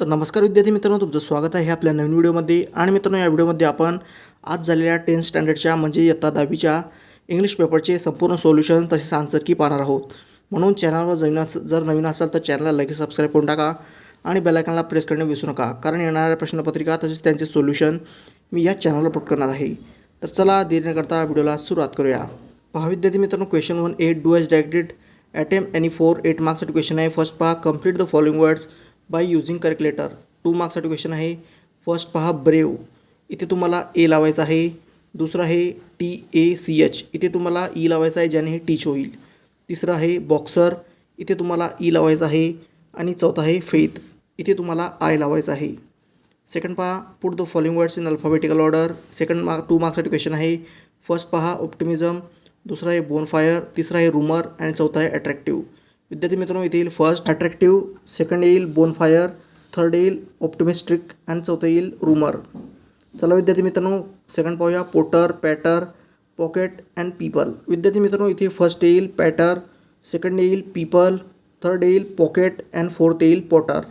तर नमस्कार विद्यार्थी मित्रांनो, तुमचं स्वागत आहे आपल्या नवीन व्हिडिओमध्ये. आणि मित्रांनो, या व्हिडिओमध्ये आपण आज झालेल्या 10th स्टँडर्डच्या म्हणजे इयत्ता 10वीच्या इंग्लिश पेपरचे संपूर्ण सोल्युशन तसेच आन्सर की पाहणार आहोत. म्हणून चॅनलवर जर नवीन असाल तर चॅनलला लगेच सबस्क्राईब करून टाका आणि बेल आयकॉनला प्रेस करणे विसरू नका, कारण येणाऱ्या प्रश्नपत्रिका तसेच त्यांचे सोल्युशन मी या चॅनलवर अपलोड करणार आहे. तर चला देर न करता व्हिडिओला सुरुवात करूया. पहा विद्यार्थी मित्रांनो, question 1 do as directed attempt any 8 मार्क्ससाठी क्वेश्चन आहे. फर्स्ट पहा, complete the following words by using calculator. 2 मार्क्ससाठी क्वेश्चन आहे. फर्स्ट पहा, ब्रेव, इथे तुम्हाला ए लावायचं आहे. दुसरं आहे TACH, इथे तुम्हाला ई लावायचं आहे, ज्याने हे टीच होईल. तिसरं आहे बॉक्सर, इथे तुम्हाला ई लावायचं आहे. आणि चौथा आहे फेथ, इथे तुम्हाला आय लावायचं आहे. सेकंड पहा, put the following words in alphabetical order. 2 मार्क्ससाठी क्वेश्चन आहे. फर्स्ट पहा, ऑप्टिमिझम, दुसरा आहे बोनफायर, तिसरा आहे रूमर आणि चौथा आहे अट्रॅक्टिव्ह. विद्यार्थी मित्रांनो, इथे येईल फर्स्ट अट्रॅक्टिव्ह, सेकंड येईल बोनफायर, थर्ड येईल ऑप्टिमिस्टिक आणि चौथं येईल रूमर. चला विद्यार्थी मित्रांनो, सेकंड पाहूया. पोटर, पॅटर, पॉकेट अँड पीपल. विद्यार्थी मित्रांनो, इथे फर्स्ट येईल पॅटर, सेकंड येईल पीपल, थर्ड येईल पॉकेट अँड फोर्थ येईल पॉटर.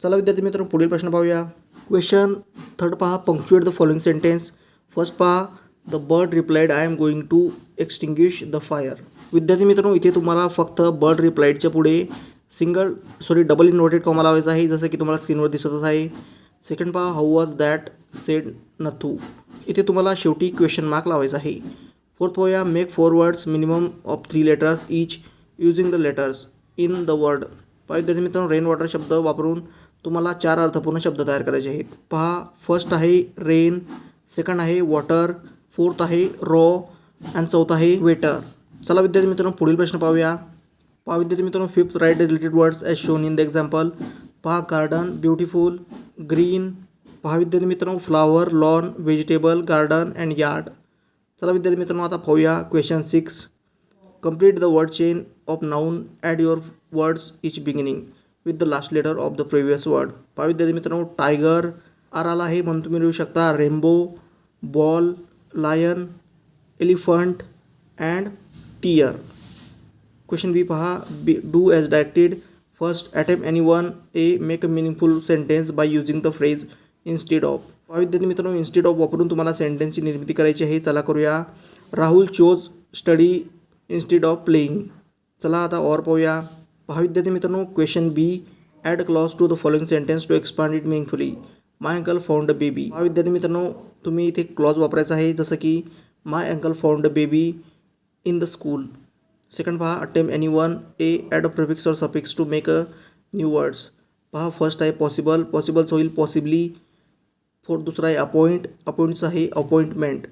चला विद्यार्थी मित्रांनो, पुढील प्रश्न पाहूया. क्वेश्चन थर्ड पहा, punctuate the following sentence. First पहा, the bird replied I am going to extinguish the fire. विद्यार्थी मित्रांनो, इथे तुम्हाला फक्त बर्ड रिप्लाइडच्या पुढे डबल इन्व्हर्टेड कॉमा लावायचा आहे, जसं की तुम्हाला स्क्रीनवर दिसतच आहे. सेकंड पहा, how was that sed Nathu, इथे तुम्हाला शेवटी क्वेश्चन मार्क लावायचा आहे. फोर्थ पाहूया, make 4 words minimum of 3 letters each using the letters in the word. पहा विद्यार्थी मित्रांनो, रेन वॉटर शब्द वापरून तुम्हाला 4 अर्थपूर्ण शब्द तयार करायचे आहेत. पहा, फर्स्ट आहे रेन, सेकंड आहे वॉटर, फोर्थ आहे रॉ आणि चौथा आहे वेटर. चला विद्यार्थी मित्रांनो, पुढील प्रश्न पाहूया. पहा विद्यार्थी मित्रांनो, fifth write the related words as shown in the example. पहा, गार्डन, ब्युटिफुल, ग्रीन. पहा विद्यार्थी मित्रांनो, flower, lawn, vegetable, garden and yard. चला विद्यार्थी मित्रांनो, आता पाहूया question 6. Complete the word chain of noun, add your words each beginning with the last letter of the previous word. पहा विद्यार्थी मित्रांनो, टायगर आर आला आहे म्हणून तुम्ही लिहू शकता rainbow, ball, lion, elephant and tear. Question B पहा, do as directed. First attempt any one. A, make a meaningful sentence by using the phrase instead of. पहा विद्यार्थी मित्रांनो, इन्स्टेड ऑफ वापरून तुम्हाला सेंटेन्सची निर्मिती करायची आहे. चला करूया. Rahul chose study instead of playing. चला आता और पाहूया. पहा विद्यार्थी मित्रांनो, question B, add clause to the following sentence to expand it meaningfully. My uncle found a baby. पहा विद्यार्थी मित्रांनो, तुम्ही इथे क्लॉज वापरायचा आहे, जसं की my uncle found a baby in the school. Second पहा, attempt any one. A, add a prefix or suffix to make a new words. पहा, फर्स्ट आहे पॉसिबल, पॉसिबलचं होईल पॉसिबली. फोर्थ दुसरा आहे अपॉइंट, अपॉइंटचं आहे अपॉइंटमेंट.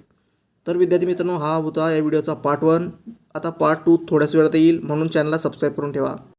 तर विद्यार्थी मित्रांनो, हा होता या व्हिडिओचा पार्ट 1. आता पार्ट 2 थोड्याच वेळात येईल, म्हणून चॅनलला सबस्क्राईब करून ठेवा.